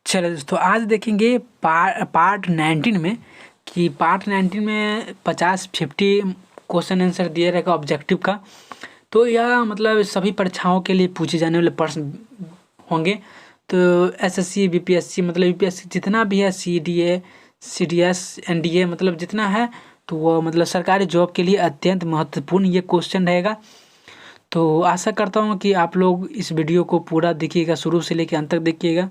चलो दोस्तों, आज देखेंगे पार्ट 19 में कि पार्ट 19 में 50-50 क्वेश्चन आंसर दिया रहेगा ऑब्जेक्टिव का। तो यह मतलब सभी परीक्षाओं के लिए पूछे जाने वाले प्रश्न होंगे। तो एसएससी, बीपीएससी मतलब यूपीएससी जितना भी है, सीडीए, सीडीएस, एनडीए मतलब जितना है, तो वो मतलब सरकारी जॉब के लिए अत्यंत महत्वपूर्ण ये क्वेश्चन रहेगा। तो आशा करता हूँ कि आप लोग इस वीडियो को पूरा देखिएगा, शुरू से लेकर अंत तक देखिएगा।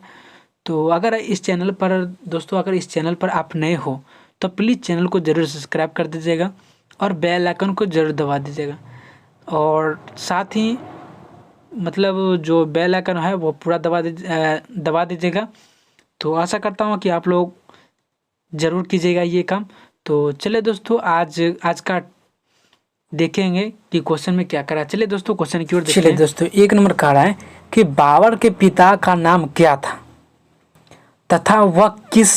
तो अगर इस चैनल पर दोस्तों, अगर इस चैनल पर आप नए हो तो प्लीज़ चैनल को ज़रूर सब्सक्राइब कर दीजिएगा और बेल आइकन को ज़रूर दबा दीजिएगा। और साथ ही मतलब जो बेल आइकन है वो पूरा दबा दीजिएगा। तो आशा करता हूँ कि आप लोग ज़रूर कीजिएगा ये काम। तो चलिए दोस्तों, आज का देखेंगे कि क्वेश्चन में क्या करा। चलिए दोस्तों, क्वेश्चन की ओर देखते हैं। चलिए दोस्तों, 1 नंबर कह रहा है कि बाबर के पिता का नाम क्या था तथा वह किस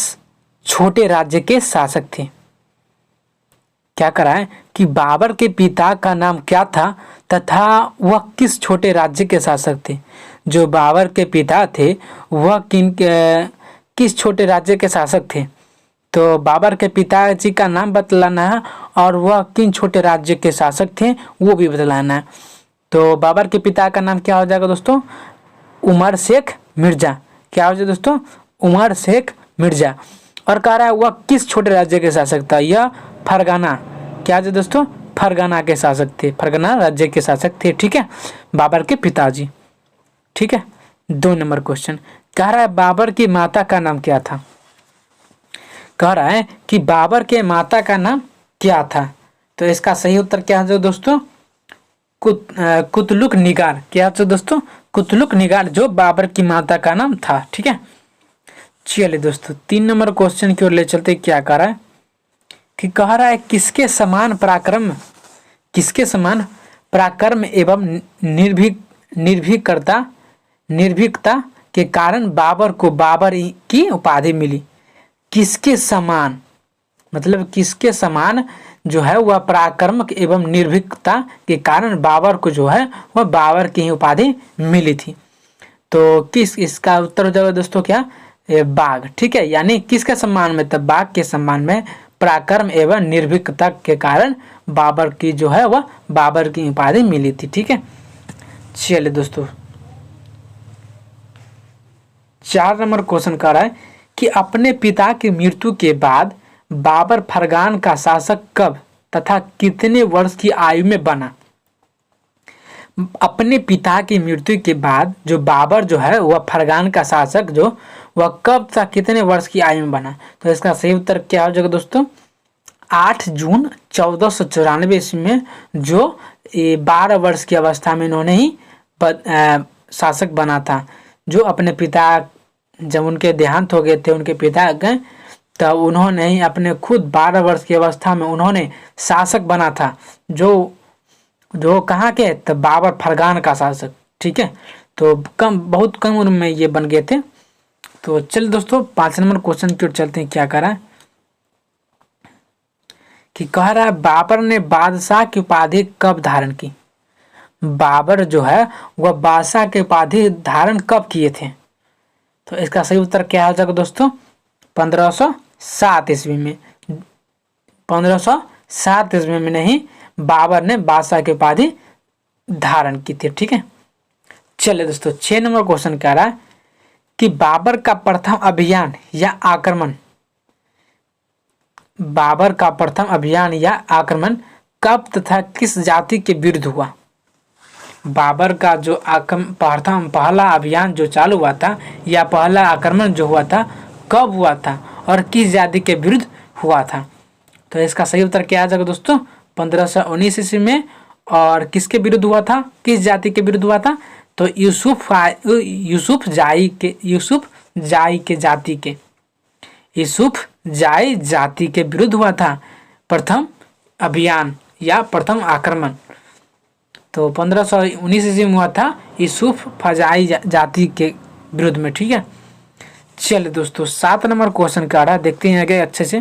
छोटे राज्य के शासक थे। क्या करा है कि बाबर के पिता का नाम क्या था तथा वह किस छोटे राज्य के शासक थे। जो बाबर के पिता थे वह किस छोटे राज्य के शासक थे। तो बाबर के पिताजी का नाम बतलाना है और वह किन छोटे राज्य के शासक थे वो भी बतलाना है। तो बाबर के पिता का नाम क्या हो जाएगा दोस्तों? उमर शेख मिर्जा। क्या हो जाएगा दोस्तों? उमर शेख मिर्जा। और कह रहा है वह किस छोटे राज्य के शासक था। यह फरगाना। क्या है दोस्तों? फरगाना के शासक थे, फरगाना राज्य के शासक थे। ठीक है, बाबर के पिताजी। ठीक है, 2 नंबर क्वेश्चन कह रहा है बाबर की माता का नाम क्या था। कह रहा है कि बाबर के माता का नाम क्या था। तो इसका सही उत्तर क्या है दोस्तों? कुतलुक निगार। क्या है दोस्तों? कुतलुक निगार जो बाबर की माता का नाम था। ठीक है, चलिए दोस्तों, 3 नंबर क्वेश्चन की ओर ले चलते। क्या कह रहा है कि कह रहा है किसके समान पराक्रम एवं निर्भीकता के कारण बाबर को बाबर की उपाधि मिली। किसके समान मतलब किसके समान जो है वह पराक्रम एवं निर्भीकता के कारण बाबर को जो है वह बाबर की उपाधि मिली थी। तो किस, इसका उत्तर हो जाएगा दोस्तों क्या? बाघ। ठीक है, यानी किसके सम्मान में? तब बाघ के सम्मान में पराक्रम एवं निर्भीकता के कारण बाबर की जो है वह बाबर की उपाधि मिली थी। ठीक है, चलिए दोस्तों, 4 नंबर क्वेश्चन कर रहा है कि अपने पिता की मृत्यु के बाद बाबर फरगान का शासक कब तथा कितने वर्ष की आयु में बना। अपने पिता की मृत्यु के बाद जो बाबर जो है वह फरगान का शासक जो वह कब तथा कितने वर्ष की आयु में बना। तो इसका सही उत्तर क्या हो जाएगा दोस्तों? 8 जून 1494 ईस्वी में, जो 12 वर्ष की अवस्था में इन्होंने ही शासक बना था। जो अपने पिता, जब उनके देहांत हो गए थे, उनके पिता गए, तब उन्होंने ही अपने खुद 12 वर्ष की अवस्था में उन्होंने शासक बना था। जो कहाँ के? तो बाबर फरगान का शासक। ठीक है, तो बहुत कम उम्र में ये बन गए थे। तो चल दोस्तों, 5 नंबर क्वेश्चन की ओर चलते हैं। क्या कह रहा है कि कह रहा है बाबर ने बादशाह की उपाधि कब धारण की। बाबर जो है वह बादशाह की उपाधि धारण कब किए थे। तो इसका सही उत्तर क्या हो जाएगा दोस्तों? 1507 ईस्वी में। 1507 ईस्वी में नहीं, बाबर ने बादशाह की उपाधि धारण की थी। ठीक है, चलिए दोस्तों, 6 नंबर क्वेश्चन कह रहा है कि बाबर का प्रथम अभियान या आक्रमण कब तथा किस जाति के विरुद्ध हुआ। बाबर का जो पहला अभियान जो चालू हुआ था या पहला आक्रमण जो हुआ था, कब हुआ था और किस जाति के विरुद्ध हुआ था। तो इसका सही उत्तर क्या आ जाएगा दोस्तों? 1519 ईस्वी में। और किसके विरुद्ध हुआ था, किस जाति के विरुद्ध हुआ था? तो यूसुफ जाई जाति के विरुद्ध हुआ था प्रथम अभियान या प्रथम आक्रमण। तो 1519 ईस्वी में हुआ था यूसुफ फजाई जाति के विरुद्ध में। ठीक है, चलिए दोस्तों, 7 नंबर क्वेश्चन का रहा, देखते हैं आगे अच्छे से।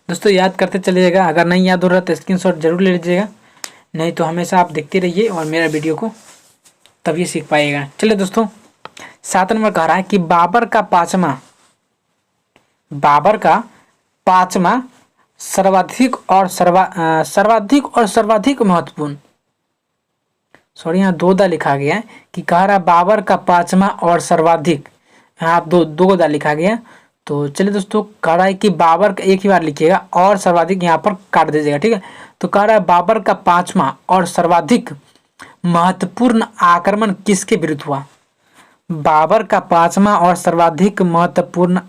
दोस्तों याद करते चलिएगा, अगर नहीं याद हो रहा तो स्क्रीनशॉट जरूर ले लीजिएगा, नहीं तो हमेशा आप देखते रहिए और मेरा वीडियो को तभी सीख पाइएगा। चलिए दोस्तों, 7 नंबर कह रहा है कि बाबर का पांचवा सर्वाधिक महत्वपूर्ण, सॉरी यहाँ दो दा लिखा गया है कि कह रहा है बाबर का पांचवा और सर्वाधिक, यहाँ दो दा लिखा गया। तो चलिए दोस्तों, कह रहा है कि बाबर का एक ही बार लिखिएगा और सर्वाधिक यहाँ पर काट दीजिएगा, ठीक है। तो कह रहा है बाबर का पांचवा और सर्वाधिक महत्वपूर्ण आक्रमण किसके विरुद्ध हुआ? बाबर का पांचवा और सर्वाधिक महत्वपूर्ण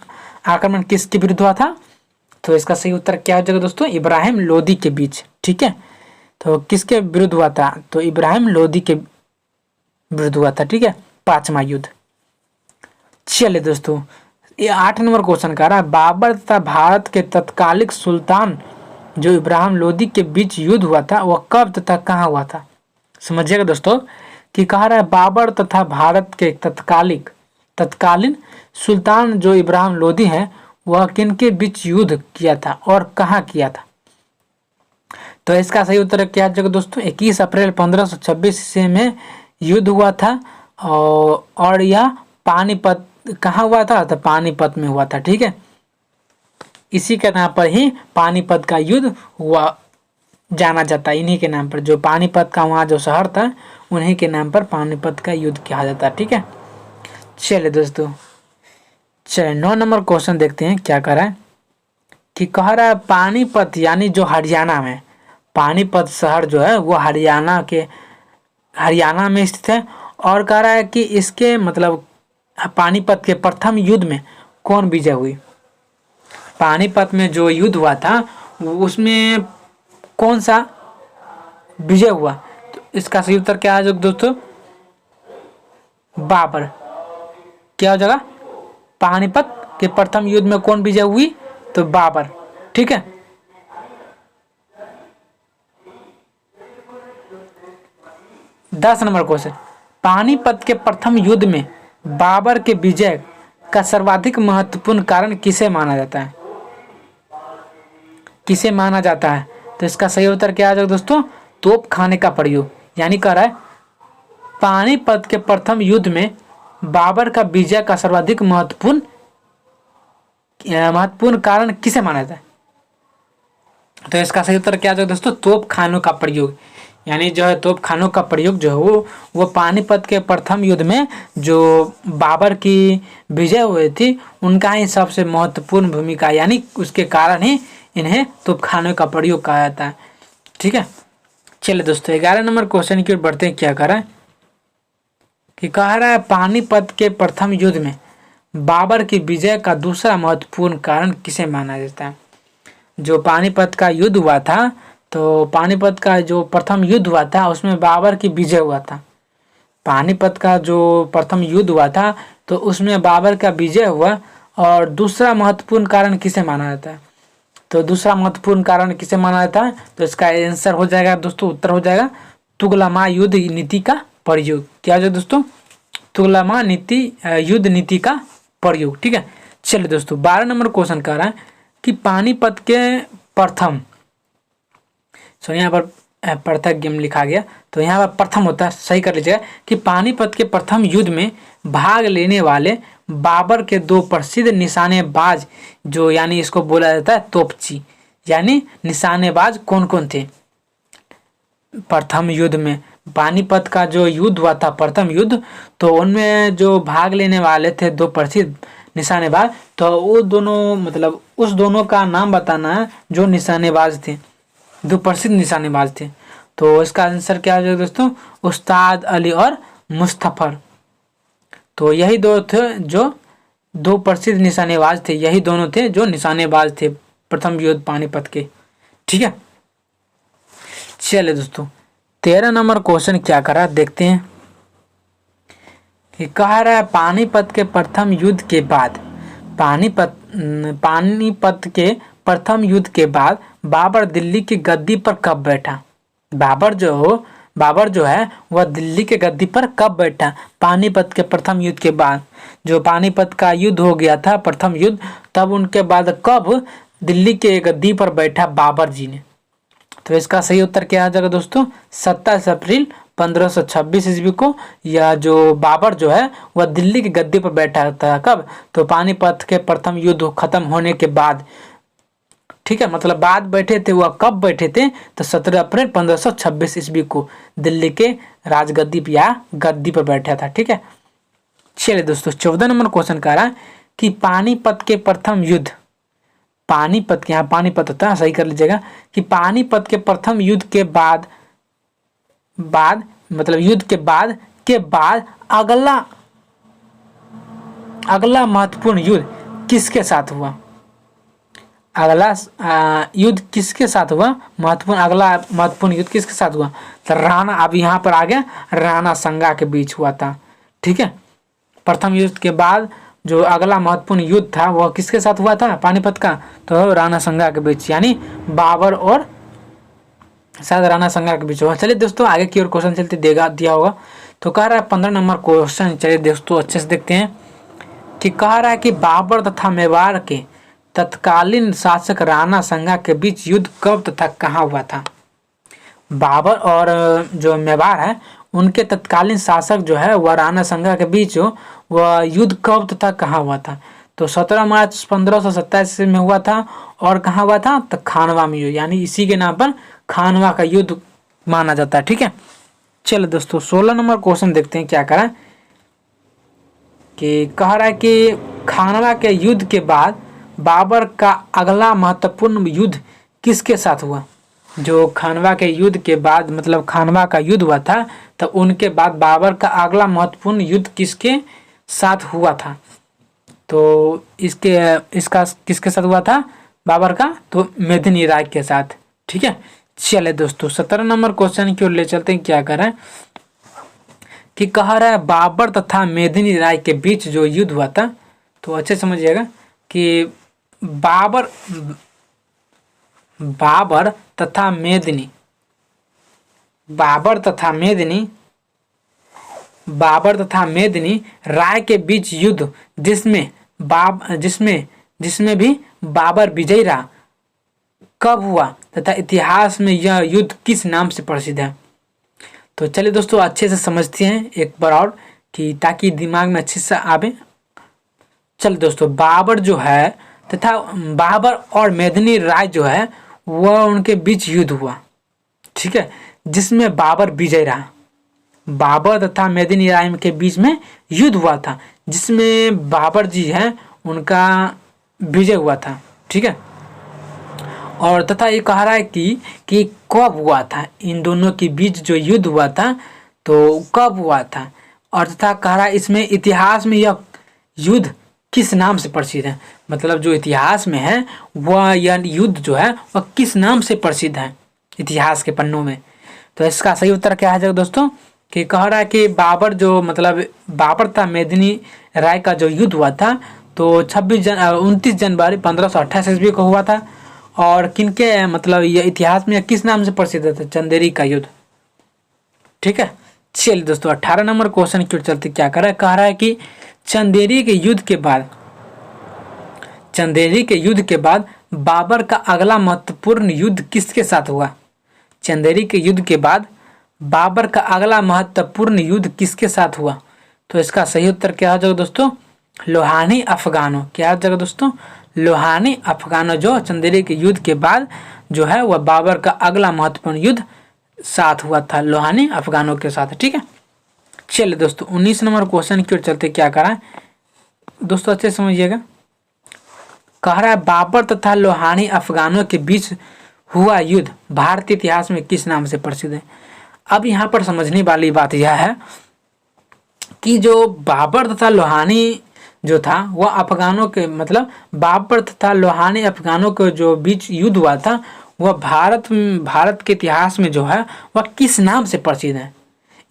आक्रमण किसके विरुद्ध हुआ था? तो इसका सही उत्तर क्या हो जाएगा दोस्तों? इब्राहिम लोदी के बीच, ठीक है। तो किसके विरुद्ध हुआ था? तो इब्राहिम लोदी के विरुद्ध हुआ था, ठीक है, पांचवा युद्ध। चलिए दोस्तों, ये 8 नंबर क्वेश्चन कर रहा है बाबर तथा भारत के तत्कालिक सुल्तान जो इब्राहिम लोदी के बीच युद्ध हुआ था वह कब तथा कहाँ हुआ था? समझिएगा दोस्तों कि कह रहा है बाबर तथा भारत के तत्कालीन सुल्तान जो इब्राहिम लोदी हैं वह किनके बीच युद्ध किया था और कहाँ किया था? तो इसका सही उत्तर क्या हो जाएगा दोस्तों? 21 अप्रैल 1526 ईस्वी में युद्ध हुआ था और यह पानीपत कहाँ हुआ था? तो पानीपत में हुआ था, ठीक है। इसी के नाम पर ही पानीपत का युद्ध हुआ जाना जाता है, इन्हीं के नाम पर, जो पानीपत का वहाँ जो शहर था उन्हीं के नाम पर पानीपत का युद्ध कहा जाता है, ठीक है। चलिए दोस्तों, चलिए 9 नंबर क्वेश्चन देखते हैं क्या कह रहा है कि कह रहा है पानीपत यानी जो हरियाणा में, पानीपत शहर जो है वो हरियाणा में स्थित है। और कह रहा है कि इसके मतलब पानीपत के प्रथम युद्ध में कौन विजय हुई? पानीपत में जो युद्ध हुआ था उसमें कौन सा विजय हुआ? तो इसका सही उत्तर क्या है दोस्तों? बाबर। क्या हो जाएगा? पानीपत के प्रथम युद्ध में कौन विजय हुई? तो बाबर, ठीक है। दस नंबर क्वेश्चन, पानीपत के प्रथम युद्ध में बाबर के विजय का सर्वाधिक महत्वपूर्ण कारण किसे माना जाता है? किसे माना जाता है? तो इसका सही उत्तर क्या आ जाएगा दोस्तों? तोप खाने का प्रयोग। यानी कह रहा है पानीपत के प्रथम युद्ध में बाबर का विजय का सर्वाधिक महत्वपूर्ण कारण किसे माना जाता है? तो इसका सही उत्तर क्या आ जाएगा दोस्तों? तोप खानों का प्रयोग। यानी जो है तोप खानों का प्रयोग जो है वो पानीपत के प्रथम युद्ध में जो बाबर की विजय हुई थी उनका ही सबसे महत्वपूर्ण भूमिका, यानी उसके कारण ही इन्हें तोप खानों का प्रयोग कहा जाता है, ठीक है। चलिए दोस्तों, 11 नंबर क्वेश्चन की ओर बढ़ते हैं। क्या कह रहा है कि कह रहा है पानीपत के प्रथम युद्ध में बाबर की विजय का दूसरा महत्वपूर्ण कारण किसे माना जाता है? जो पानीपत का युद्ध हुआ था, तो पानीपत का जो प्रथम युद्ध हुआ था उसमें बाबर की विजय हुआ था। पानीपत का जो प्रथम युद्ध हुआ था तो उसमें बाबर का विजय हुआ। और दूसरा महत्वपूर्ण कारण किसे माना जाता है? तो दूसरा महत्वपूर्ण कारण किसे माना जाता है? तो इसका आंसर हो जाएगा दोस्तों, उत्तर हो जाएगा तुगलमा युद्ध नीति का प्रयोग। क्या हो जाएगा दोस्तों? तुगलमा युद्ध नीति का प्रयोग, ठीक है। चलिए दोस्तों, 12 नंबर क्वेश्चन कह रहा है कि पानीपत के प्रथम, यहाँ पर प्रथम लिखा गया तो यहाँ पर प्रथम होता है, सही कर लीजिएगा कि पानीपत के प्रथम युद्ध में भाग लेने वाले बाबर के दो प्रसिद्ध निशानेबाज जो, यानी इसको बोला जाता है तोपची, यानी निशानेबाज कौन कौन थे? प्रथम युद्ध में पानीपत का जो युद्ध हुआ था प्रथम युद्ध, तो उनमें जो भाग लेने वाले थे दो प्रसिद्ध निशानेबाज, तो वो दोनों मतलब उस दोनों का नाम बताना है जो निशानेबाज थे, दो प्रसिद्ध निशानेबाज थे। तो इसका आंसर क्या हो जाएगा दोस्तों? उस्ताद अली और मुस्तफर। तो यही दो थे जो दो प्रसिद्ध निशानेबाज थे, यही दोनों थे जो निशानेबाज थे प्रथम युद्ध पानीपत के, ठीक है। चलिए दोस्तों, 13 नंबर क्वेश्चन क्या कर रहा है देखते हैं कि कह रहा है पानीपत के प्रथम युद्ध के बाद पानीपत के प्रथम युद्ध के बाद बाबर दिल्ली की गद्दी पर कब बैठा? बाबर जो है वह दिल्ली के गद्दी पर कब बैठा? पानीपत के प्रथम युद्ध के बाद, जो पानीपत का युद्ध हो गया था प्रथम युद्ध, तब उनके बाद कब दिल्ली के गद्दी पर बैठा बाबर जी ने? तो इसका सही उत्तर क्या आ जाएगा दोस्तों? 27 अप्रैल 1526 ईस्वी को। यह जो बाबर जो है वह दिल्ली की गद्दी पर बैठा था कब, तो पानीपत के प्रथम युद्ध खत्म होने के बाद। ठीक है, मतलब बाद बैठे थे, वह कब बैठे थे, तो 17 अप्रैल 1526 ईस्वी को दिल्ली के राजगद्दी पर या गद्दी पर बैठा था। ठीक है, चलिए दोस्तों 14 नंबर क्वेश्चन कह रहा है कि पानीपत के प्रथम युद्ध, पानीपत के, यहाँ पानीपत होता है, सही कर लीजिएगा, कि पानीपत के प्रथम युद्ध के बाद मतलब युद्ध के बाद अगला महत्वपूर्ण युद्ध किसके साथ हुआ। अगला युद्ध किसके साथ हुआ, अगला महत्वपूर्ण युद्ध किसके साथ हुआ, तो राणा, अब यहाँ पर आ गया, राणा संगा के बीच हुआ था। ठीक है, प्रथम युद्ध के बाद जो अगला महत्वपूर्ण युद्ध था वह किसके साथ हुआ था, पानीपत का, तो राणा संगा के बीच, यानी बाबर और शायद राणा संगा के बीच हुआ। चलिए दोस्तों आगे की ओर क्वेश्चन चलते दिया होगा, तो कह रहा है 15 नंबर क्वेश्चन। चलिए दोस्तों अच्छे से देखते हैं कि कह रहा है कि बाबर तथा मेवाड़ के तत्कालीन शासक राणा संगा के बीच युद्ध कब तथा कहाँ हुआ था। बाबर और जो मेवाड़ है उनके तत्कालीन शासक जो है वह राणा संगा के बीच वह युद्ध कब तथा कहाँ हुआ था, तो 17 मार्च 1527 में हुआ था। और कहाँ हुआ था, तो खानवा में, यानी इसी के नाम पर खानवा का युद्ध माना जाता है। ठीक है, चलो दोस्तों 16 नंबर क्वेश्चन देखते हैं क्या करा, कि कह रहा है कि खानवा के युद्ध के बाद बाबर का अगला महत्वपूर्ण युद्ध किसके साथ हुआ। जो खानवा के युद्ध के बाद, मतलब खानवा का युद्ध हुआ था, तो उनके बाद बाबर का अगला महत्वपूर्ण युद्ध किसके साथ हुआ था, तो इसका किसके साथ हुआ था बाबर का, तो मेदिनी राय के साथ। ठीक है, चले दोस्तों 17 नंबर क्वेश्चन की ओर ले चलते हैं। क्या कर रहा है कि कह रहा है बाबर तथा मेदिनी राय के बीच जो युद्ध हुआ था, तो अच्छे समझिएगा कि बाबर तथा मेदिनी राय के बीच युद्ध जिसमें भी बाबर विजयी रहा, कब हुआ तथा इतिहास में यह युद्ध किस नाम से प्रसिद्ध है। तो चलिए दोस्तों अच्छे से समझते हैं एक बार और, कि ताकि दिमाग में अच्छे से आवे। चलिए दोस्तों, बाबर जो है तथा बाबर और मेदिनी राय जो है वह उनके बीच युद्ध हुआ। ठीक है, जिसमें बाबर विजय रहा। बाबर तथा मेदिनी राय के बीच में युद्ध हुआ था, जिसमें बाबर जी हैं उनका विजय हुआ था। ठीक है, और तथा ये कह रहा है कि कब हुआ था, इन दोनों के बीच जो युद्ध हुआ था तो कब हुआ था, और तथा कह रहा है इसमें इतिहास में यह युद्ध किस नाम से प्रसिद्ध है, मतलब जो इतिहास में है वह यह युद्ध जो है वह किस नाम से प्रसिद्ध है इतिहास के पन्नों में। तो इसका सही उत्तर क्या है दोस्तों, कि कह रहा है कि बाबर तथा मेदिनी राय का जो युद्ध हुआ था तो 29 जनवरी 1528 ईस्वी को हुआ था। और किनके, मतलब ये इतिहास में किस नाम से प्रसिद्ध था, चंदेरी का युद्ध। ठीक है, चलिए दोस्तों 18 नंबर क्वेश्चन की ओर चलते। क्या कर रहा है, कह रहा है कि चंदेरी के युद्ध के बाद बाबर का अगला महत्वपूर्ण युद्ध किसके साथ हुआ। चंदेरी के युद्ध के बाद बाबर का अगला महत्वपूर्ण युद्ध किसके साथ हुआ, तो इसका सही उत्तर क्या हो जाएगा दोस्तों, लोहानी अफगानों। क्या हो जाएगा दोस्तों, लोहानी अफगानों, जो चंदेरी के युद्ध के बाद जो है वह बाबर का अगला महत्वपूर्ण युद्ध साथ हुआ था लोहानी अफगानों के साथ। ठीक है, चलिए दोस्तों 19 नंबर क्वेश्चन की ओर चलते। क्या करा है दोस्तों, अच्छे समझिएगा, कह रहा है बाबर तथा लोहानी अफगानों के बीच हुआ युद्ध भारतीय इतिहास में किस नाम से प्रसिद्ध है। अब यहाँ पर समझने वाली बात यह है कि जो बाबर तथा लोहानी जो था वह अफगानों के, मतलब बाबर तथा लोहानी अफगानों के जो बीच युद्ध हुआ था वह भारत के इतिहास में जो है वह किस नाम से प्रसिद्ध है।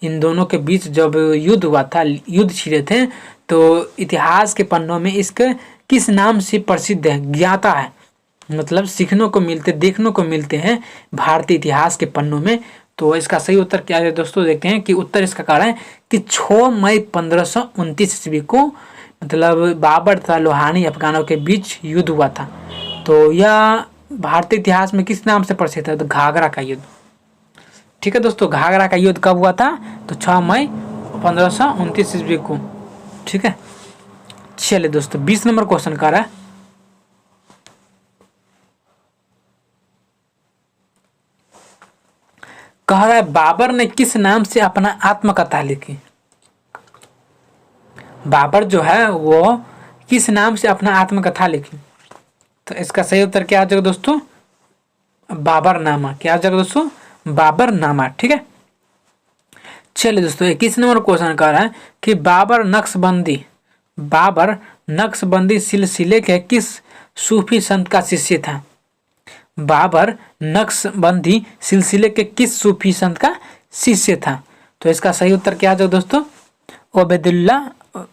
इन दोनों के बीच जब युद्ध हुआ था, युद्ध छिड़े थे, तो इतिहास के पन्नों में इसके किस नाम से प्रसिद्ध है, ज्ञाता है, मतलब सीखने को मिलते, देखने को मिलते हैं भारतीय इतिहास के पन्नों में। तो इसका सही उत्तर क्या है दोस्तों, देखते हैं कि उत्तर इसका कारण है कि 6 मई 1529 ईस्वी को, मतलब बाबर तथा लोहानी अफगानों के बीच युद्ध हुआ था। तो यह भारतीय इतिहास में किस नाम से प्रसिद्ध है, तो घाघरा का युद्ध। ठीक है दोस्तों, घाघरा का युद्ध कब हुआ था? तो 6 मई 1529 ईस्वी को। ठीक है, चलिए दोस्तों 20 नंबर क्वेश्चन कर रहा है, कह रहा है बाबर ने किस नाम से अपना आत्मकथा लिखी? बाबर जो है वो किस नाम से अपना आत्मकथा लिखी? तो इसका सही उत्तर क्या आ जाएगा दोस्तों? बाबरनामा। क्या आ जाएगा दोस्तों? बाबरनामा। ठीक है, चलिए दोस्तों 21 नंबर क्वेश्चन कर रहा है कि बाबर नक्शबंदी सिलसिले के किस सूफी संत का शिष्य था? बाबर नक्शबंदी सिलसिले के किस सूफी संत का शिष्य था? तो इसका सही उत्तर क्या आ जाएगा दोस्तों?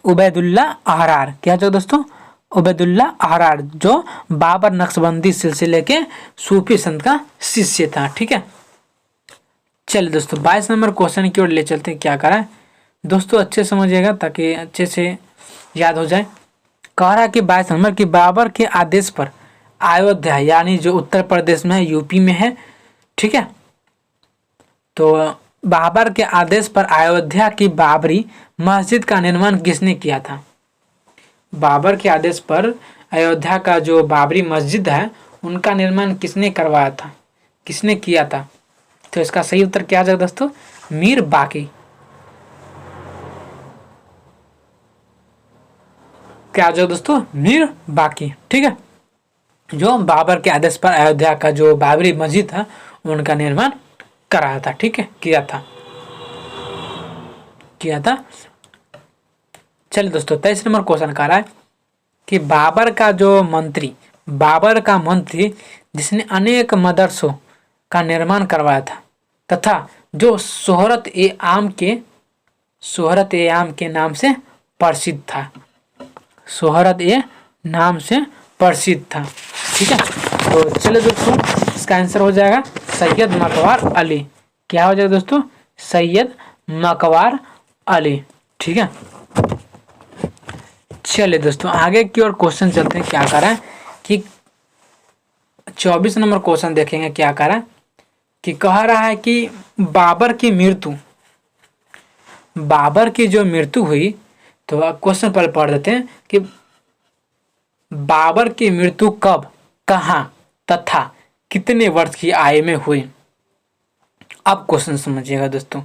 उबैदुल्ला अहरार। क्या जाओ दोस्तों? उबैदुल्ला अहरार, जो बाबर नक्शबंदी सिलसिले के सूफी संत का शिष्य था। ठीक है, चलिए दोस्तों 22 नंबर क्वेश्चन की ओर ले चलते हैं। क्या करा है दोस्तों, अच्छे समझिएगा ताकि अच्छे से याद हो जाए। कह रहा है कि 22 नंबर की बाबर के आदेश पर अयोध्या, यानी जो उत्तर प्रदेश में है, यूपी में है, ठीक है, तो बाबर के आदेश पर अयोध्या की बाबरी मस्जिद का निर्माण किसने किया था? बाबर के आदेश पर अयोध्या का जो बाबरी मस्जिद है उनका निर्माण किसने करवाया था, किसने किया था? तो इसका सही उत्तर क्या आ जाएगा दोस्तों? मीर बाकी। क्या आ जाएगा दोस्तों? मीर बाकी। ठीक है, जो बाबर के आदेश पर अयोध्या का जो बाबरी मस्जिद था उनका निर्माण कराया था। ठीक है, किया था। चलिए दोस्तों 23 नंबर क्वेश्चन कर रहा है कि बाबर का मंत्री जिसने अनेक मदरसों का निर्माण करवाया था तथा जो शोहरत ए आम के नाम से प्रसिद्ध था। शोहरत ए नाम से प्रसिद्ध था। ठीक है, तो चलिए दोस्तों इसका आंसर हो जाएगा सैयद मकवार अली। क्या हो जाएगा दोस्तों? सैयद मकवार अली। ठीक है, चलिए दोस्तों आगे की ओर क्वेश्चन चलते हैं। क्या कर रहा है कि 24 नंबर क्वेश्चन देखेंगे। क्या कर रहा है कि कह रहा है कि बाबर की जो मृत्यु हुई, तो क्वेश्चन पर पढ़ देते हैं कि बाबर की मृत्यु कब, कहाँ तथा कितने वर्ष की आयु में हुई? अब क्वेश्चन समझिएगा दोस्तों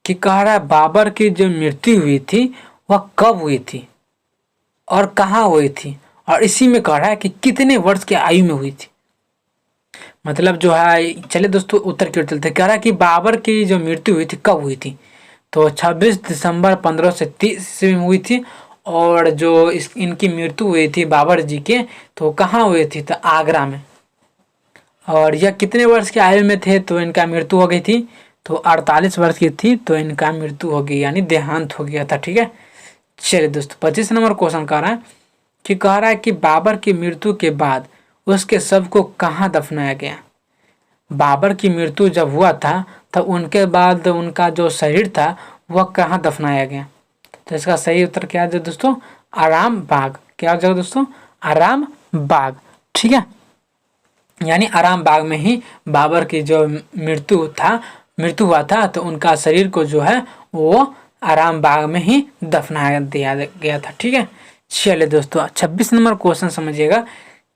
कि कह रहा है बाबर की जो मृत्यु हुई थी वह कब हुई थी और कहाँ हुई थी, और इसी में कह रहा है कि कितने वर्ष की आयु में हुई थी। मतलब जो है, चलिए दोस्तों उत्तर की ओर चलते हैं। कह रहा है कि बाबर की जो मृत्यु हुई थी कब हुई थी, तो 26 दिसंबर 1530 ईस्वी में हुई थी। और जो इनकी मृत्यु हुई थी बाबर जी के, तो कहाँ हुई थी? तो आगरा में। और यह कितने वर्ष के आयु में थे तो इनका मृत्यु हो गई थी? तो 48 वर्ष की थी तो इनका मृत्यु हो गई, यानी देहांत हो गया था। ठीक है, चलिए दोस्तों 25 नंबर क्वेश्चन कह रहा है कि बाबर की मृत्यु के बाद उसके शव को कहाँ दफनाया गया? बाबर की मृत्यु जब हुआ था तब उनके बाद उनका जो शरीर था वह कहाँ दफनाया गया? तो इसका सही उत्तर क्या है दोस्तों? आराम बाग। क्या हो जाएगा दोस्तों? आराम बाग। ठीक है, यानी आराम बाग में ही बाबर की जो मृत्यु हुआ था तो उनका शरीर को जो है वो आराम बाग में ही दफनाया दिया गया था। ठीक है, चलिए दोस्तों 26 नंबर क्वेश्चन समझिएगा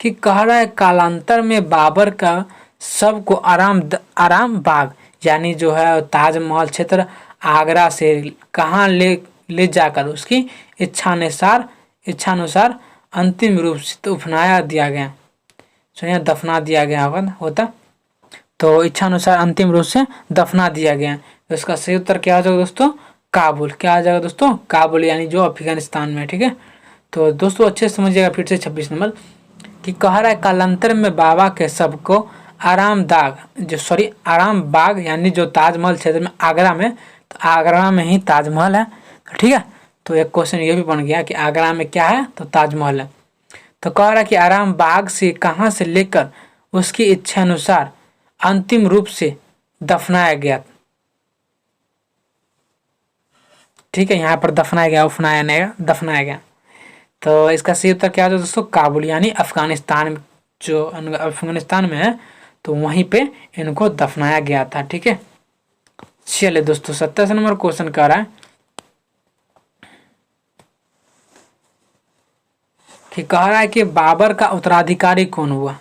कि कह रहा है कालांतर में बाबर का शव को आराम बाग, यानी जो है ताजमहल क्षेत्र आगरा से कहाँ ले जाकर उसकी इच्छानुसार अंतिम रूप से दफना दिया गया। सुनिए, दफना दिया गया होता तो इच्छानुसार अंतिम रूप से दफना दिया गया। तो इसका सही उत्तर क्या हो जाएगा दोस्तों? काबुल। क्या आ जाएगा दोस्तों? काबुल, यानी जो अफगानिस्तान में। ठीक है, तो दोस्तों अच्छे से समझिएगा फिर से 26 नंबर कि कह रहा है कालांतर में बाबा के शव को आराम बाग, यानी जो ताजमहल क्षेत्र में आगरा में, तो आगरा में ही ताजमहल है। ठीक है, तो एक क्वेश्चन ये भी बन गया कि आगरा में क्या है? तो ताजमहल है। तो कह रहा है कि आराम बाग से कहाँ से लेकर उसकी इच्छा अनुसार अंतिम रूप से दफनाया गया? ठीक है, यहाँ पर दफनाया गया। तो इसका सही उत्तर क्या है दोस्तों? काबुल, यानी अफगानिस्तान, जो अफगानिस्तान में है तो वहीं पे इनको दफनाया गया था। ठीक है, चलिए दोस्तों 27 नंबर क्वेश्चन कह रहा है कि कह रहा है कि बाबर का उत्तराधिकारी कौन हुआ।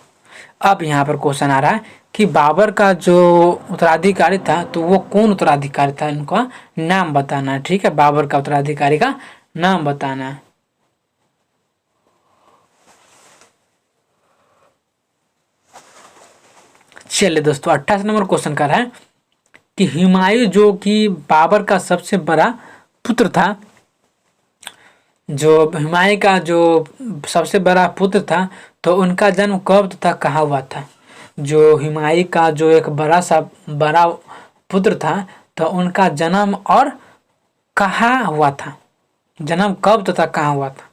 अब यहाँ पर क्वेश्चन आ रहा है कि बाबर का जो उत्तराधिकारी था तो वो कौन उत्तराधिकारी था, इनका नाम बताना है। ठीक है, बाबर का उत्तराधिकारी का नाम बताना है। चलिए दोस्तों 28 नंबर क्वेश्चन कर रहा है कि हुमायूं जो कि बाबर का सबसे बड़ा पुत्र था, जो हुमायूं का जो सबसे बड़ा पुत्र था, तो उनका जन्म कब तथा कहाँ हुआ था। जो हुमायूं का जो एक बड़ा पुत्र था तो उनका जन्म और कहाँ हुआ था, जन्म कब तथा कहाँ हुआ था।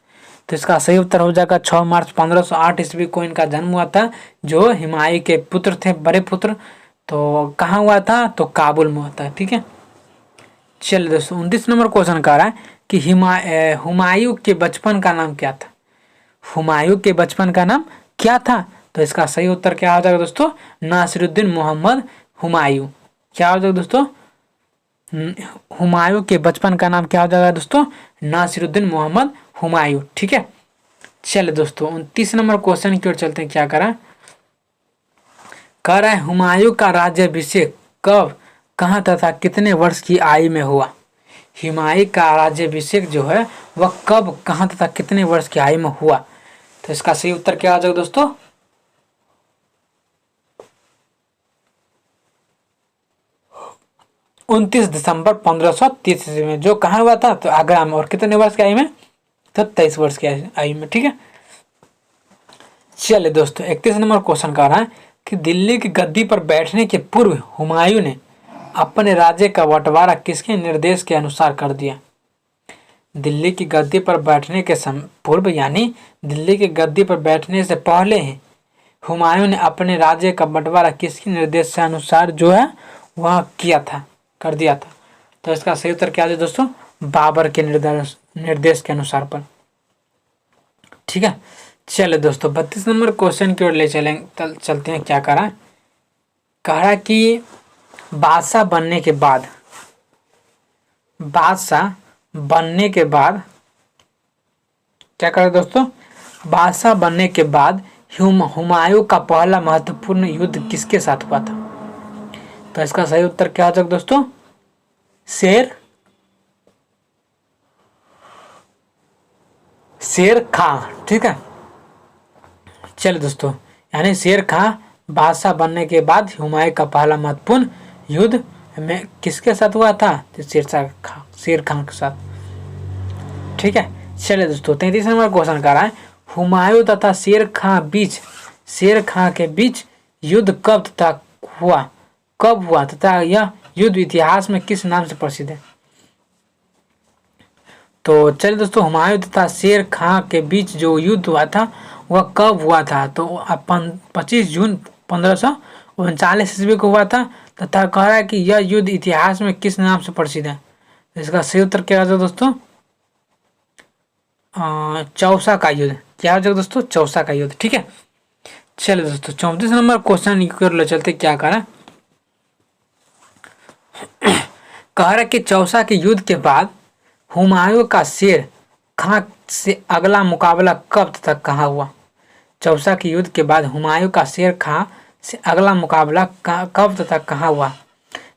तो इसका सही उत्तर हो जाएगा 6 मार्च 1508 ईस्वी को इनका जन्म हुआ था। जो हुमायूं के पुत्र थे, बड़े पुत्र, तो कहाँ हुआ था, तो काबुल में हुआ था। ठीक है, चलिए दोस्तों 29 नंबर क्वेश्चन कह रहा है कि हुमायूं के बचपन का नाम क्या था। हुमायूं के बचपन का नाम क्या था, तो इसका सही उत्तर क्या हो जाएगा दोस्तों, नासिरुद्दीन मोहम्मद हुमायूं। क्या हो जाएगा दोस्तों, हुमायूं के बचपन का नाम क्या हो जाएगा दोस्तों, नासिरुद्दीन मोहम्मद हुमायूं। ठीक है, चलिए दोस्तों 29 नंबर क्वेश्चन की ओर चलते हैं। क्या कह रहा है हुमायूं का राज्याभिषेक कब, कहाँ तथा कितने वर्ष की आयु में हुआ। हुमायूं का राज्याभिषेक जो है वह कब, कहाँ तथा कितने वर्ष की आयु में हुआ। तो इसका सही उत्तर क्या आ जाएगा दोस्तों, 29 दिसंबर 1530 ईस्वी में। जो कहाँ हुआ था, तो आगरा में। और कितने वर्ष की आयु में, तो 23 वर्ष की आयु में। ठीक है, चलिए दोस्तों 31 नंबर क्वेश्चन कह रहा है कि दिल्ली की गद्दी पर बैठने के पूर्व हुमायूं ने अपने राज्य का बंटवारा किसके निर्देश के अनुसार कर दिया। दिल्ली की गद्दी पर बैठने के पूर्व, यानी दिल्ली की गद्दी पर बैठने से पहले ही हुमायूं ने अपने राज्य का बंटवारा किसके निर्देश के अनुसार जो है वह किया था, कर दिया था। तो इसका सही उत्तर क्या है दोस्तों, बाबर के निर्देश के अनुसार पर। ठीक है, चलिए दोस्तों 32 नंबर क्वेश्चन की ओर ले चलते हैं। क्या कह रहा है कि बादशाह बनने के बाद, क्या कह रहा है दोस्तों, बादशाह बनने के बाद हुमायूं का पहला महत्वपूर्ण युद्ध किसके साथ हुआ था। तो इसका सही उत्तर क्या हो जाएगा दोस्तों, शेर खां। ठीक है, चलिए दोस्तों, यानी शेर खां बादशाह बनने के बाद हुमायूं का पहला महत्वपूर्ण युद्ध में किसके साथ हुआ था, तो शेर खां के साथ। ठीक है, चलिए दोस्तों 33 नंबर क्वेश्चन कर रहा है हुमायूं तथा शेर खां के बीच युद्ध कब हुआ तथा यह युद्ध इतिहास में किस नाम से प्रसिद्ध है। तो चलिए दोस्तों हुमायूं तथा शेर खां के बीच जो युद्ध हुआ था वह कब हुआ था, तो 25 जून 1539 ईस्वी को हुआ था। तथा कह रहा है कि यह युद्ध इतिहास में किस नाम से प्रसिद्ध है। इसका सही उत्तर क्या है दोस्तों, चौसा का युद्ध। क्या हो जाएगा दोस्तों, चौसा का युद्ध। ठीक है, चलिए दोस्तों 34 नंबर क्वेश्चन ले चलते। क्या कह रहा है कि चौसा के युद्ध के बाद हुमायूं का शेर खां से अगला मुकाबला कब तथा कहाँ हुआ। चौसा के युद्ध के बाद हुमायूं का शेर खां से अगला मुकाबला कब तथा कहाँ हुआ।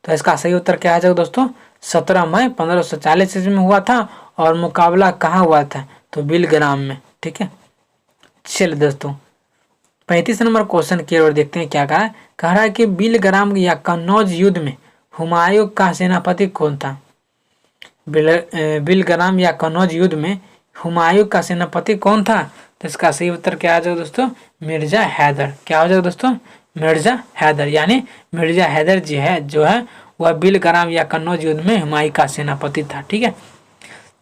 तो इसका सही उत्तर क्या है दोस्तों, 17 मई 1540 ईस्वी में हुआ था। और मुकाबला कहाँ हुआ था, तो बिलग्राम में। ठीक है, चलिए दोस्तों 35 नंबर क्वेश्चन की ओर देखते हैं। क्या कह रहा है कि बिलग्राम या कन्नौज युद्ध में हुमायूं का सेनापति कौन था। बिलग्राम या कन्नौज युद्ध में हुमायूं का सेनापति कौन था। तो इसका सही उत्तर क्या आ जाएगा दोस्तों, मिर्जा हैदर। क्या हो जाएगा दोस्तों, मिर्जा हैदर। यानी मिर्जा हैदर जी है जो है वह बिलग्राम या कन्नौज युद्ध में हुमायूं का सेनापति था। ठीक है,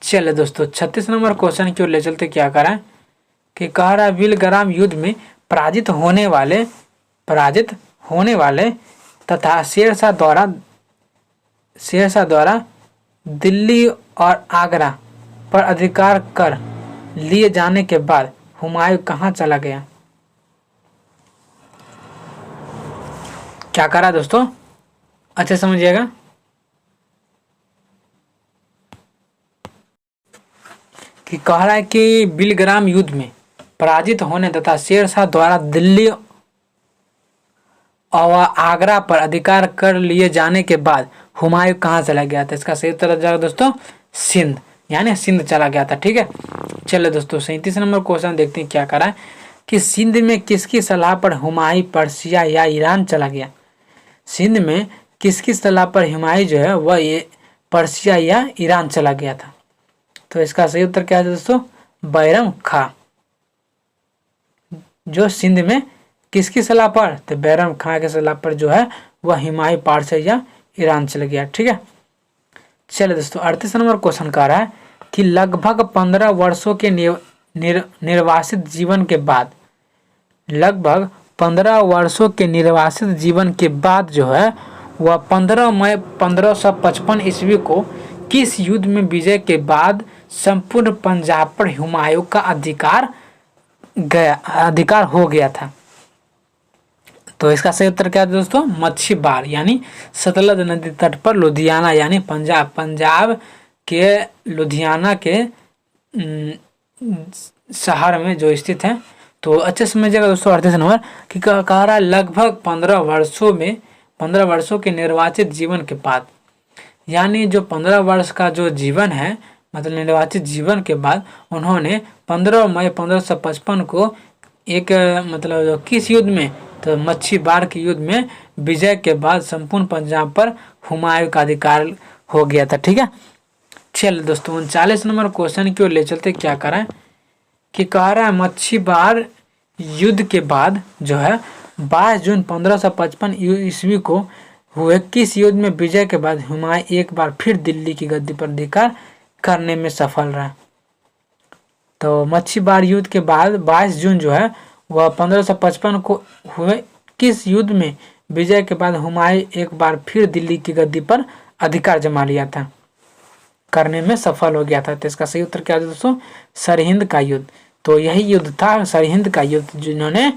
चलिए दोस्तों 36 नंबर क्वेश्चन की ओर ले चलते। क्या कह रहा है कि कह रहा है बिलग्राम युद्ध में पराजित होने वाले तथा शेरशाह द्वारा दिल्ली और आगरा पर अधिकार कर लिए जाने के बाद हुमायूं कहाँ चला गया। क्या करा दोस्तों, अच्छे समझिएगा। कि कह रहा है कि बिलग्राम युद्ध में पराजित होने तथा शेरशाह द्वारा दिल्ली और आगरा पर अधिकार कर लिए जाने के बाद हुमायूं कहाँ चला गया था? इसका सही उत्तर जाएगा दोस्तों सिंध, यानी सिंध चला गया था। ठीक है, चलो दोस्तों 37 नंबर क्वेश्चन देखते हैं क्या करा है कि सिंध में किसकी सलाह पर हुमायूं पर्सिया या ईरान चला गया? सिंध में किसकी सलाह पर हुमायूं जो है वह ये पर्सिया या ईरान चला गया था? तो इसका सही उत्तर क्या है दोस्तों? बैरम खां। जो सिंध में किसकी सलाह पर? तो बैरम खां की सलाह पर जो है वह हुमायूं पर्सिया या ईरान चला गया। ठीक है, चलिए दोस्तों 38 नंबर क्वेश्चन का रहा है कि लगभग 15 वर्षों के निर्वासित जीवन के बाद, लगभग 15 वर्षों के निर्वासित जीवन के बाद जो है वह 15 मई 1555 ईस्वी को किस युद्ध में विजय के बाद संपूर्ण पंजाब पर हुमायूं का अधिकार हो गया था? तो इसका सही उत्तर क्या है दोस्तों? मच्छीबार, यानी सतलज नदी तट पर लुधियाना यानी पंजाब के लुधियाना के शहर में जो स्थित है। तो अच्छे समझिएगा दोस्तों 38 नंबर कि कह रहा है लगभग 15 वर्षों के निर्वाचित जीवन के बाद, यानी जो 15 वर्ष का जो जीवन है मतलब निर्वाचित जीवन के बाद उन्होंने 15 मई 1555 को एक मतलब किस युद्ध में? तो मच्छीबार के युद्ध में विजय के बाद संपूर्ण पंजाब पर हुमायूं का अधिकार हो गया था। ठीक है, चल दोस्तों 39 नंबर क्वेश्चन की ओर ले चलते क्या करा है कि कह रहा है मच्छीबार युद्ध के बाद जो है 22 जून 1555 ईस्वी को हुए किस युद्ध में विजय के बाद हुमायूं एक बार फिर दिल्ली की गद्दी पर अधिकार करने में सफल रहा? तो मच्छीबार युद्ध के बाद 22 जून जो है वह 1555 को हुए किस युद्ध में विजय के बाद हुमायूं एक बार फिर दिल्ली की गद्दी पर अधिकार जमा लिया था, करने में सफल हो गया था? तो इसका सही उत्तर क्या है दोस्तों? सरहिंद का युद्ध। तो यही युद्ध था सरहिंद का युद्ध जिन्होंने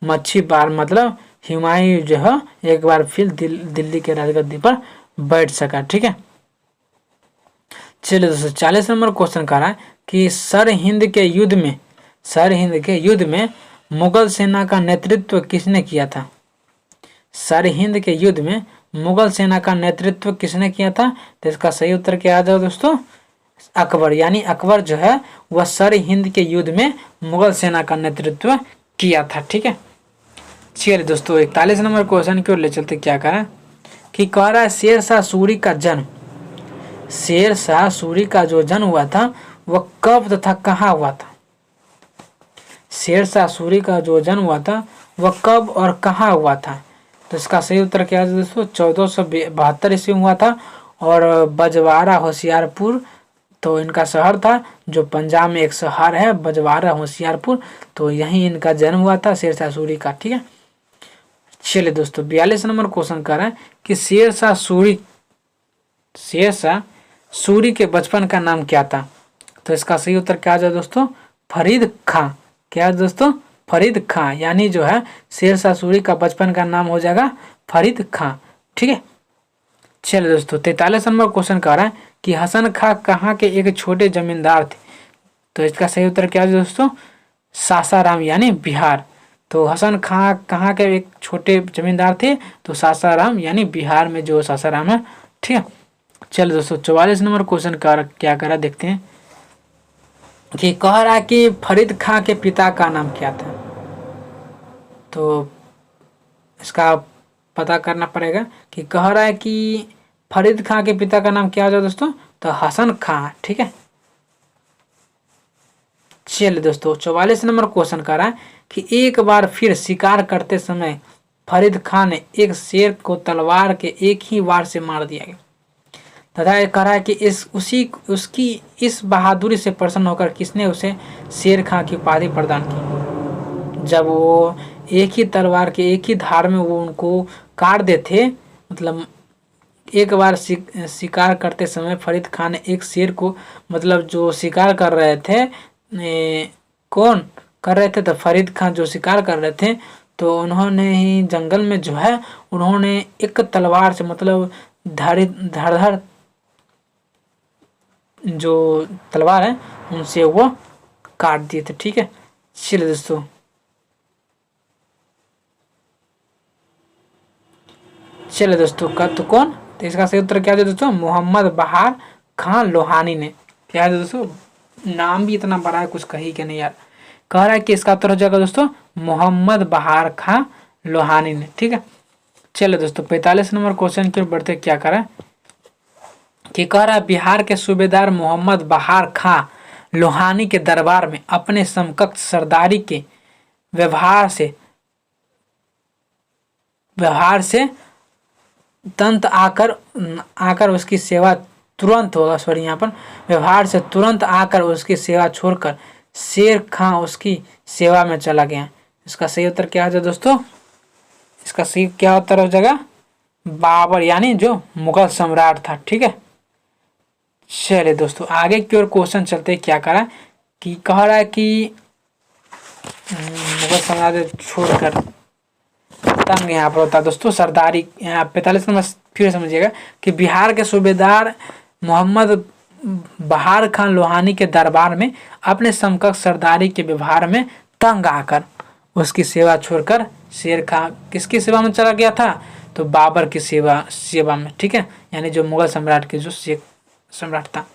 मच्छीबार मतलब हुमायूं जो है एक बार फिर दिल्ली के राजगद्दी पर बैठ सका। ठीक है, चलिए दोस्तों 40 नंबर क्वेश्चन कह रहा है कि सरहिंद के युद्ध में मुगल सेना का नेतृत्व किसने किया था? सरहिंद के युद्ध में मुगल सेना का नेतृत्व किसने किया था? तो इसका सही उत्तर क्या आ जाएगा दोस्तों? अकबर, यानी अकबर जो है वह सरहिंद के युद्ध में मुगल सेना का नेतृत्व किया था। ठीक है, चलिए दोस्तों 41 नंबर क्वेश्चन की ओर ले चलते क्या करें कि कह रहा है शेरशाह सूरी का जो जन्म हुआ था वह कब तथा कहाँ हुआ था? शेरशाह सूरी का जो जन्म हुआ था वह कब और कहाँ हुआ था? तो इसका सही उत्तर क्या है दोस्तों? 1472 ईस्वी में हुआ था और बजवारा होशियारपुर तो इनका शहर था, जो पंजाब में एक शहर है बजवारा होशियारपुर, तो यहीं इनका जन्म हुआ था शेरशाह सूरी का। ठीक है, चलिए दोस्तों 42 नंबर क्वेश्चन कर रहे हैं कि शेरशाह सूरी के बचपन का नाम क्या था? तो इसका सही उत्तर क्या है दोस्तों? फरीद खां। क्या है दोस्तों? फरीद खां, यानी जो है शेरशाह सूरी का बचपन का नाम हो जाएगा फरीद खां। ठीक है, चलिए दोस्तों 43 नंबर क्वेश्चन कह रहा है कि हसन खां कहाँ के एक छोटे जमींदार थे? तो इसका सही उत्तर क्या है दोस्तों? सासाराम, यानी बिहार। तो हसन खां कहाँ के एक छोटे जमींदार थे? तो सासाराम, यानी बिहार में जो सासाराम है। ठीक है, चलिए दोस्तों 44 नंबर क्वेश्चन क्या करा देखते हैं कि कह रहा है कि फरीद खां के पिता का नाम क्या था? तो इसका पता करना पड़ेगा कि कह रहा है कि फरीद खां के पिता का नाम क्या होगा दोस्तों? तो हसन खां। ठीक है, चलिए दोस्तों 44 नंबर क्वेश्चन कर रहा है कि एक बार फिर शिकार करते समय फरीद खां ने एक शेर को तलवार के एक ही वार से मार दिया गया तथा यह कह रहा है कि उसकी इस बहादुरी से प्रसन्न होकर किसने उसे शेर खां की उपाधि प्रदान की? जब वो एक ही तलवार के एक ही धार में वो उनको काट देते, मतलब एक बार शिकार करते समय फरीद खां ने एक शेर को, मतलब जो शिकार कर रहे थे कौन कर रहे थे? तो फरीद खां जो शिकार कर रहे थे, तो उन्होंने ही जंगल में जो है उन्होंने एक तलवार से मतलब धड़ जो तलवार है उनसे वो काट दिए थे। ठीक है, चलिए दोस्तों, तो कौन, तो इसका सही उत्तर क्या है दोस्तों, मोहम्मद बहार खान लोहानी ने। क्या है दोस्तों, नाम भी इतना बड़ा है, कुछ कही के नहीं यार। कह रहा है कि इसका उत्तर हो जाएगा दोस्तों मोहम्मद बहार खान लोहानी ने। ठीक है, चलो दोस्तों 45 नंबर क्वेश्चन की ओर बढ़ते क्या करा कि कह रहा है बिहार के सूबेदार मोहम्मद बहार खां लोहानी के दरबार में अपने समकक्ष सरदारी के व्यवहार से तंत आकर उसकी सेवा तुरंत होगा, सॉरी यहाँ पर व्यवहार से तुरंत आकर उसकी सेवा छोड़कर शेर खां उसकी सेवा में चला गया। इसका सही उत्तर क्या है दोस्तों, इसका सही क्या उत्तर हो जाएगा, बाबर यानी जो मुगल सम्राट था। ठीक है, चलिए दोस्तों आगे की ओर क्वेश्चन चलते क्या करा कि कह रहा है कि मुगल साम्राज्य छोड़कर तंग यहाँ पर होता है दोस्तों सरदारी। यहाँ 45 नंबर फिर समझिएगा कि बिहार के सूबेदार मोहम्मद बहार खान लोहानी के दरबार में अपने समकक्ष सरदारी के व्यवहार में तंग आकर उसकी सेवा छोड़कर शेर खां किसकी सेवा में चला गया था, तो बाबर की सेवा में। ठीक है, यानी जो मुगल सम्राट के जो सम्राट था।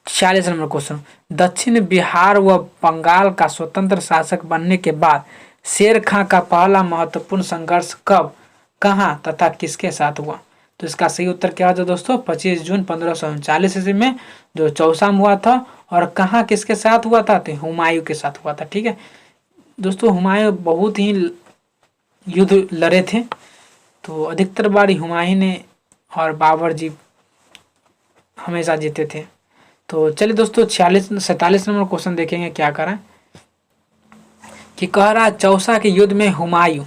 46 नंबर क्वेश्चन, दक्षिण बिहार व बंगाल का स्वतंत्र शासक बनने के बाद शेर खां का पहला महत्वपूर्ण संघर्ष कब, कहां तथा किसके साथ हुआ, तो इसका सही उत्तर क्या था दोस्तों, 25 जून 1539 ईस्वी में जो चौसा में हुआ था। और कहां किसके साथ हुआ था, तो हुमायूं के साथ हुआ था। ठीक है दोस्तों, हुमायूं बहुत ही युद्ध लड़े थे, तो अधिकतर बार हुमायूं ने और बाबर जी हमेशा जीते थे। तो चलिए दोस्तों 47 नंबर क्वेश्चन देखेंगे क्या करें कि कह रहा चौसा के युद्ध में हुमायूं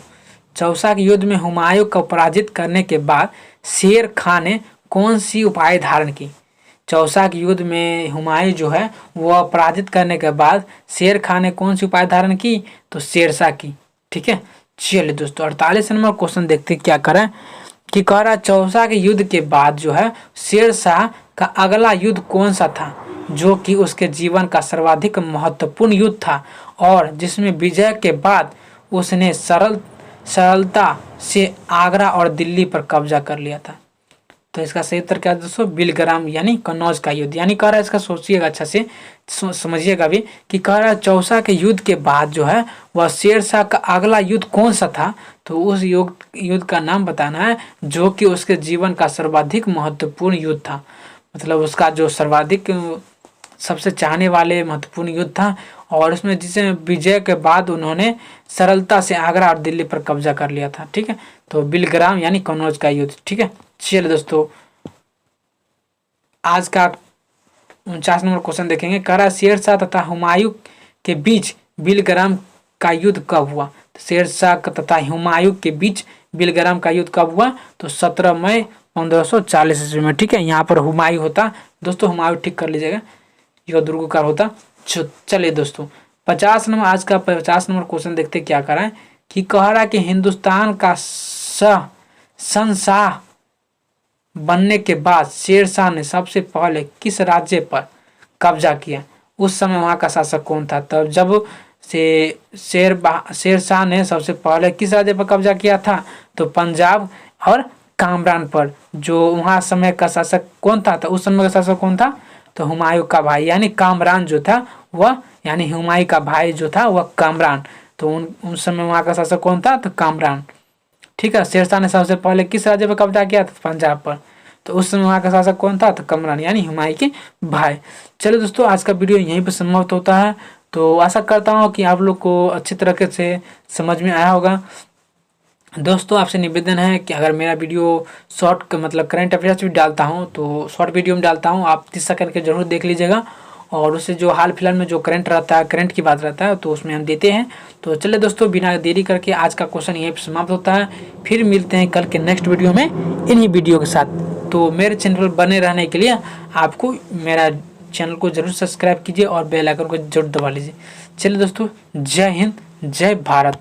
को पराजित करने के बाद शेर खां ने कौन सी उपाय धारण की। चौसा के युद्ध में हुमायूं जो है वह पराजित करने के बाद शेर खां ने कौन सी उपाय धारण की, तो शेरशाह की। ठीक है, चलिए दोस्तों 48 नंबर क्वेश्चन देखते क्या करें कि कह रहा चौसा के युद्ध के बाद जो है शेरशाह का अगला युद्ध कौन सा था जो कि उसके जीवन का सर्वाधिक महत्वपूर्ण युद्ध था और जिसमें विजय के बाद उसने सरलता से आगरा और दिल्ली पर कब्जा कर लिया था। तो इसका सही उत्तर क्या है दोस्तों, बिलग्राम यानी कन्नौज का युद्ध। यानी कह रहा है, इसका सोचिएगा अच्छा से समझिएगा भी कि कह रहा है चौसा के युद्ध के बाद जो है वह शेरशाह का अगला युद्ध कौन सा था, तो उस युद्ध का नाम बताना है जो कि उसके जीवन का सर्वाधिक महत्वपूर्ण युद्ध था। मतलब उसका जो सर्वाधिक सबसे चाहने वाले महत्वपूर्ण युद्ध था और उसमें जिसे विजय के बाद उन्होंने सरलता से आगरा और दिल्ली पर कब्जा कर लिया था। ठीक है, तो बिलग्राम यानी कन्नौज का युद्ध। ठीक है, चलिए दोस्तों आज का 49 नंबर क्वेश्चन देखेंगे। कह रहा शेरशाह तथा हुमायूं के बीच बिलग्राम का युद्ध कब हुआ, तो शेरशाह तथा हुमायूं के बीच बिलग्राम का युद्ध कब हुआ, तो 17 मई 1540 ईस्वी में। ठीक है, यहाँ पर हुमायूं होता दोस्तों, हुमायूं ठीक कर लीजिएगा, यह दुर्गुकार होता। चलिए दोस्तों 50 नंबर आज का 50 नंबर क्वेश्चन देखते क्या कर रहा है कि कह रहा है कि हिंदुस्तान का शहंशाह बनने के बाद शेरशाह ने सबसे पहले किस राज्य पर कब्जा किया। उस समय वहां का शासक कौन था, तब जब शेरशाह ने सबसे पहले किस राज्य पर कब्जा किया था, तो पंजाब और कामरान पर। जो वहां समय का शासक कौन था, तो उस समय का शासक कौन था, तो हुमायूं का भाई यानी कामरान जो था वह, यानी हुमायूं का भाई जो था वह कामरान। तो उन समय वहां का शासक कौन था, तो कामरान। ठीक है, शेरशाह ने सबसे पहले किस राज्य पर कब्जा किया था, पंजाब पर। तो उस समय वहां का शासक कौन था, तो कामरान यानी हुमायूं के भाई। चलो दोस्तों आज का वीडियो यहीं पर समाप्त होता है। तो आशा करता हूँ कि आप लोग को अच्छी तरीके से समझ में आया होगा। दोस्तों आपसे निवेदन है कि अगर मेरा वीडियो शॉर्ट मतलब करंट अफेयर्स भी डालता हूँ तो शॉर्ट वीडियो में डालता हूँ, आप 30 सेकंड के जरूर देख लीजिएगा। और उससे जो हाल फिलहाल में जो करंट रहता है, करंट की बात रहता है, तो उसमें हम देते हैं। तो चलिए दोस्तों बिना देरी करके आज का क्वेश्चन यहीं पर समाप्त होता है। फिर मिलते हैं कल के नेक्स्ट वीडियो में इन्हीं वीडियो के साथ। तो मेरे चैनल पर बने रहने के लिए आपको मेरा चैनल को जरूर सब्सक्राइब कीजिए और बेल आइकन को जरूर दबा लीजिए। चलिए दोस्तों, जय हिंद, जय भारत।